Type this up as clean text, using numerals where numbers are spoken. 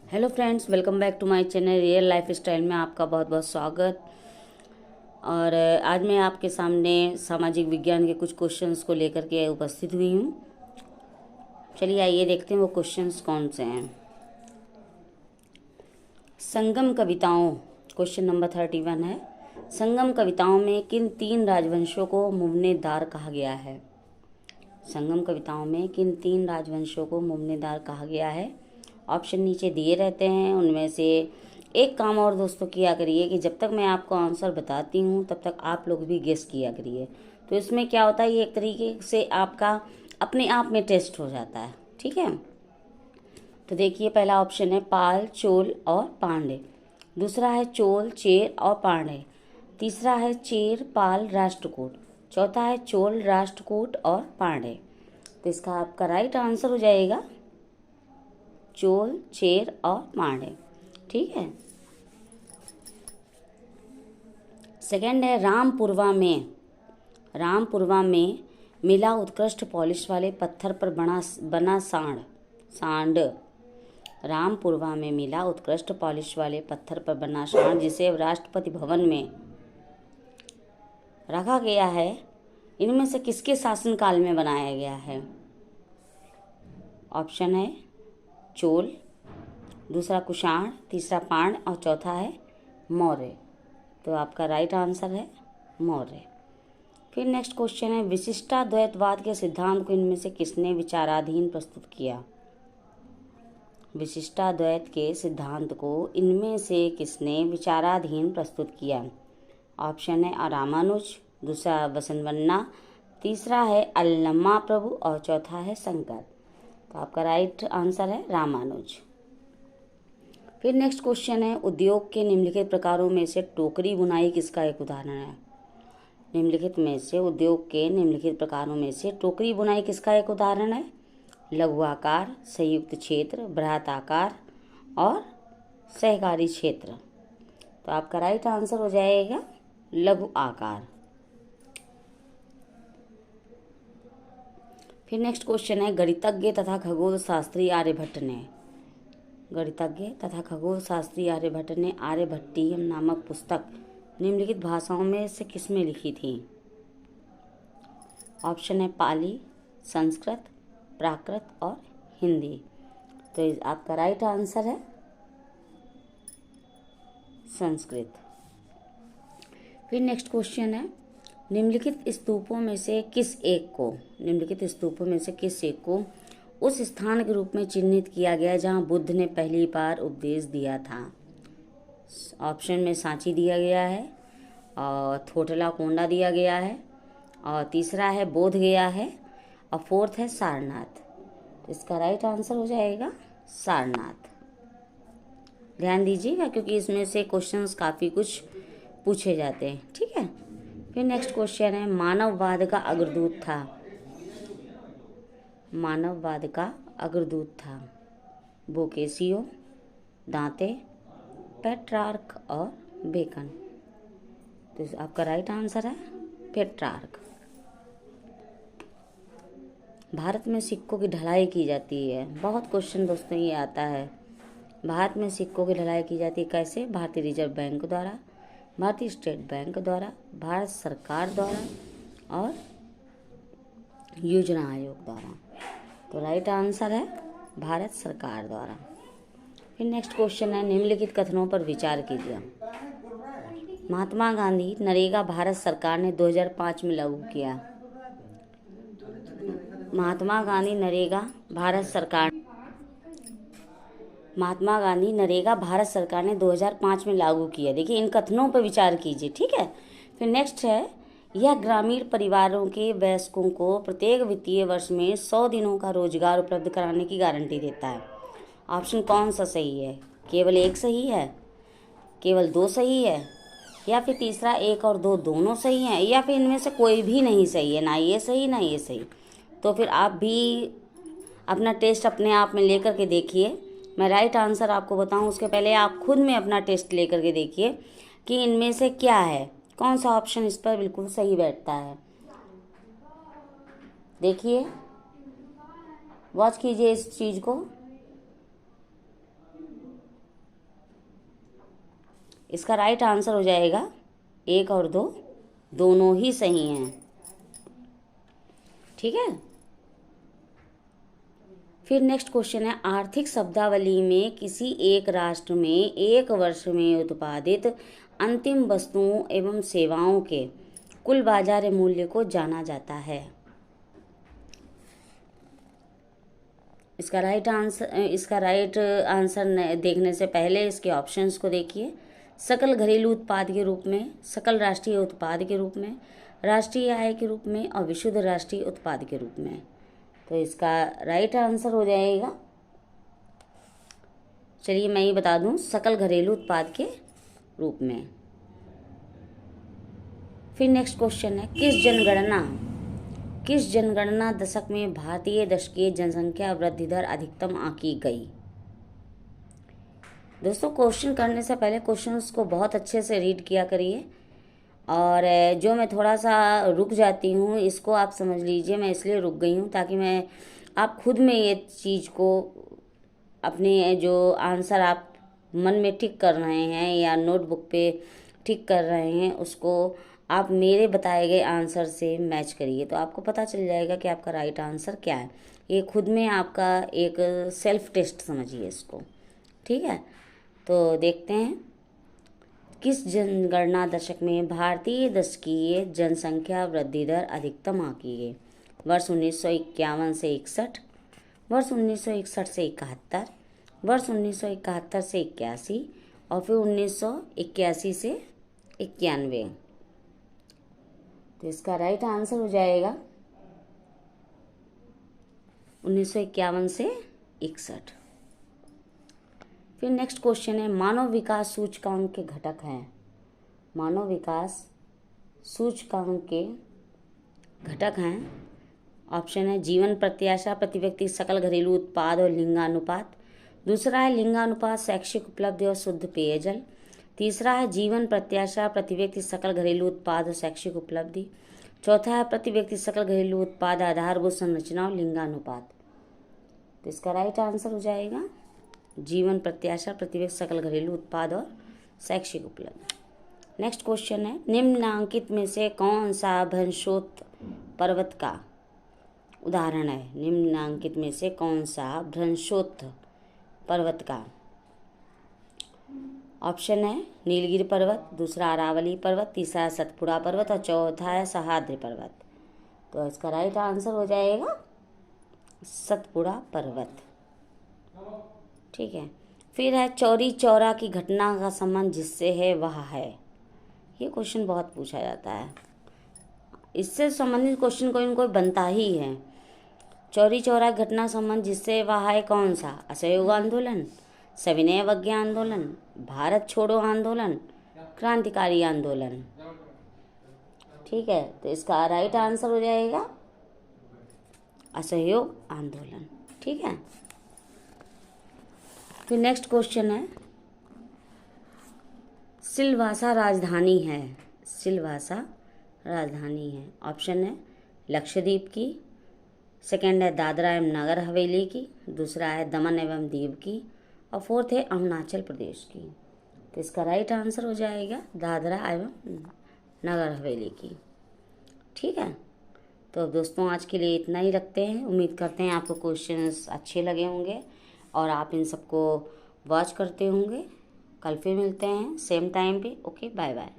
Hello friends, welcome back to my channel real life style में आपका बहुत बहुत स्वागत। और आज मैं आपके सामने सामाजिक विज्ञान के कुछ क्वेश्चंस को लेकर के उपस्थित हुई हूँ। चलिए आइए देखते हैं वो क्वेश्चंस कौन से हैं। संगम कविताओं, क्वेश्चन नंबर 31 है। संगम कविताओं में किन तीन राजवंशों को मुमनेदार कहा गया है? संगम कविताओं में किन तीन राजवंशों को मुमनेदार कहा गया है? ऑप्शन नीचे दिए रहते हैं, उनमें से एक काम और दोस्तों किया करिए कि जब तक मैं आपको आंसर बताती हूँ तब तक आप लोग भी गेस किया करिए। तो इसमें क्या होता है, ये एक तरीके से आपका अपने आप में टेस्ट हो जाता है। ठीक है, तो देखिए पहला ऑप्शन है पाल, चोल और पांडे। दूसरा है चोल, चेर और पांडे। तीसरा है चेर, पाल, राष्ट्रकूट। चौथा है चोल, राष्ट्रकूट और पांडे। तो इसका आपका राइट आंसर हो जाएगा चोल, चेर और पांडे। ठीक है। सेकंड है रामपुरवा में मिला उत्कृष्ट पॉलिश वाले पत्थर पर बना सांड। रामपुरवा में मिला उत्कृष्ट पॉलिश वाले पत्थर पर बना सांड जिसे राष्ट्रपति भवन में रखा गया है, इनमें से किसके शासनकाल में बनाया गया है? ऑप्शन है चोल, दूसरा कुषाण, तीसरा पांड और चौथा है मौर्य। तो आपका राइट आंसर है मौर्य। फिर नेक्स्ट क्वेश्चन है विशिष्टाद्वैतवाद के सिद्धांत को इनमें से किसने विचाराधीन प्रस्तुत किया? विशिष्टाद्वैत के सिद्धांत को इनमें से किसने विचाराधीन प्रस्तुत किया? ऑप्शन है रामानुज, दूसरा वसंतवन्ना, तीसरा है अल्लमा प्रभु और चौथा है शंकर। तो आपका राइट आंसर है रामानुज। फिर नेक्स्ट क्वेश्चन है उद्योग के निम्नलिखित प्रकारों में से टोकरी बुनाई किसका एक उदाहरण है? निम्नलिखित में से उद्योग के निम्नलिखित प्रकारों में से टोकरी बुनाई किसका एक उदाहरण है? लघु आकार, संयुक्त क्षेत्र, बृहत आकार और सहकारी क्षेत्र। तो आपका राइट आंसर हो जाएगा लघु आकार। फिर नेक्स्ट क्वेश्चन है गणितज्ञ तथा खगोल शास्त्री आर्यभट्ट ने आर्यभट्टीयम नामक पुस्तक निम्नलिखित भाषाओं में से किसमें लिखी थी? ऑप्शन है पाली, संस्कृत, प्राकृत और हिंदी। तो आपका राइट आंसर है संस्कृत। फिर नेक्स्ट क्वेश्चन है निम्नलिखित स्तूपों में से किस एक को उस स्थान के रूप में चिन्हित किया गया जहां बुद्ध ने पहली बार उपदेश दिया था? ऑप्शन में सांची दिया गया है और थोटला कोंडा दिया गया है और तीसरा है बोध गया है और फोर्थ है सारनाथ। तो इसका राइट आंसर हो जाएगा सारनाथ। ध्यान दीजिएगा क्योंकि इसमें से क्वेश्चंस काफ़ी कुछ पूछे जाते हैं। ठीक है। फिर नेक्स्ट क्वेश्चन है मानववाद का अग्रदूत था बोकेसियो, दांते, पेट्रार्क और बेकन। तो आपका राइट आंसर है पेट्रार्क। भारत में सिक्कों की ढलाई की जाती है, बहुत क्वेश्चन दोस्तों ये आता है। भारत में सिक्कों की ढलाई की जाती है कैसे? भारतीय रिजर्व बैंक द्वारा, भारतीय स्टेट बैंक द्वारा, भारत सरकार द्वारा और योजना आयोग द्वारा। तो राइट आंसर है भारत सरकार द्वारा। फिर नेक्स्ट क्वेश्चन है निम्नलिखित कथनों पर विचार कीजिए। महात्मा गांधी नरेगा भारत सरकार ने 2005 में लागू किया। महात्मा गांधी नरेगा भारत सरकार ने 2005 में लागू किया। देखिए इन कथनों पर विचार कीजिए। ठीक है। फिर नेक्स्ट है यह ग्रामीण परिवारों के वयस्कों को प्रत्येक वित्तीय वर्ष में 100 दिनों का रोजगार उपलब्ध कराने की गारंटी देता है। ऑप्शन कौन सा सही है? केवल एक सही है, केवल दो सही है, या फिर तीसरा एक और दो दोनों सही हैं, या फिर इनमें से कोई भी नहीं सही है, ना ये सही ना ये सही। तो फिर आप भी अपना टेस्ट अपने आप में लेकर के देखिए। मैं राइट आंसर आपको बताऊं उसके पहले आप खुद में अपना टेस्ट लेकर के देखिए कि इनमें से क्या है, कौन सा ऑप्शन इस पर बिल्कुल सही बैठता है। देखिए, वॉच कीजिए इस चीज़ को। इसका राइट आंसर हो जाएगा 1 और 2 दोनों ही सही हैं। ठीक है। फिर नेक्स्ट क्वेश्चन है, आर्थिक शब्दावली में किसी एक राष्ट्र में एक वर्ष में उत्पादित अंतिम वस्तुओं एवं सेवाओं के कुल बाजार मूल्य को जाना जाता है। इसका राइट आंसर देखने से पहले इसके ऑप्शंस को देखिए। सकल घरेलू उत्पाद के रूप में, सकल राष्ट्रीय उत्पाद के रूप में, राष्ट्रीय आय के रूप में और विशुद्ध राष्ट्रीय उत्पाद के रूप में। तो इसका राइट आंसर हो जाएगा, चलिए मैं ये बता दूं, सकल घरेलू उत्पाद के रूप में। फिर नेक्स्ट क्वेश्चन है, किस जनगणना दशक में भारतीय दशकीय जनसंख्या वृद्धि दर अधिकतम आंकी गई। दोस्तों क्वेश्चन करने से पहले क्वेश्चंस को बहुत अच्छे से रीड किया करिए, और जो मैं थोड़ा सा रुक जाती हूँ इसको आप समझ लीजिए, मैं इसलिए रुक गई हूँ ताकि मैं आप खुद में ये चीज़ को अपने जो आंसर आप मन में टिक कर रहे हैं या नोटबुक पे टिक कर रहे हैं उसको आप मेरे बताए गए आंसर से मैच करिए, तो आपको पता चल जाएगा कि आपका राइट आंसर क्या है। ये खुद में आपका एक सेल्फ टेस्ट समझिए इसको। ठीक है, तो देखते हैं, किस जनगणना दशक में भारतीय दशकीय जनसंख्या वृद्धि दर अधिकतम आंकी गई। वर्ष 1951 से 61, वर्ष 1961 से 71, वर्ष 1971 से 81 और फिर 1981 से 91। तो इसका राइट आंसर हो जाएगा 1951 से 61। फिर नेक्स्ट क्वेश्चन है, मानव विकास सूचकांक के घटक हैं। मानव विकास सूचकांक के घटक हैं, ऑप्शन है जीवन प्रत्याशा, प्रति व्यक्ति सकल घरेलू उत्पाद और लिंगानुपात। दूसरा है लिंगानुपात, शैक्षिक उपलब्धि और शुद्ध पेयजल। तीसरा है जीवन प्रत्याशा, प्रति व्यक्ति सकल घरेलू उत्पाद और शैक्षिक उपलब्धि। चौथा है प्रति व्यक्ति सकल घरेलू उत्पाद, आधारभूत संरचना और लिंगानुपात। तो इसका राइट आंसर हो जाएगा जीवन प्रत्याशा, प्रति व्यक्ति सकल घरेलू उत्पाद और शैक्षिक उपलब्धि। नेक्स्ट क्वेश्चन है, निम्नलिखित में से कौन सा भ्रंशोत्थ पर्वत का उदाहरण है। निम्नलिखित में से कौन सा भ्रंशोत्थ पर्वत का, ऑप्शन है नीलगिरी पर्वत, दूसरा अरावली पर्वत, तीसरा सतपुड़ा पर्वत और चौथा है सह्याद्री पर्वत। तो इसका राइट आंसर हो जाएगा सतपुड़ा पर्वत। ठीक है। फिर है चौरी चौरा की घटना का संबंध जिससे है वह है। ये क्वेश्चन बहुत पूछा जाता है, इससे संबंधित क्वेश्चन कोई न कोई बनता ही है। चौरी चौरा घटना संबंध जिससे वह है कौन सा। असहयोग आंदोलन, सविनय अवज्ञा आंदोलन, भारत छोड़ो आंदोलन, क्रांतिकारी आंदोलन। ठीक है, तो इसका राइट आंसर हो जाएगा असहयोग आंदोलन। ठीक है। फिर नेक्स्ट क्वेश्चन है, सिलवासा राजधानी है। सिलवासा राजधानी है, ऑप्शन है लक्षद्वीप की, सेकंड है दादरा एवं नगर हवेली की, दूसरा है दमन एवं दीव की और फोर्थ है अरुणाचल प्रदेश की। तो इसका राइट आंसर हो जाएगा दादरा एवं नगर हवेली की। ठीक है, तो दोस्तों आज के लिए इतना ही रखते हैं। उम्मीद करते हैं आपको क्वेश्चंस अच्छे लगे होंगे और आप इन सबको वॉच करते होंगे। कल फिर मिलते हैं सेम टाइम पे। Okay, bye bye.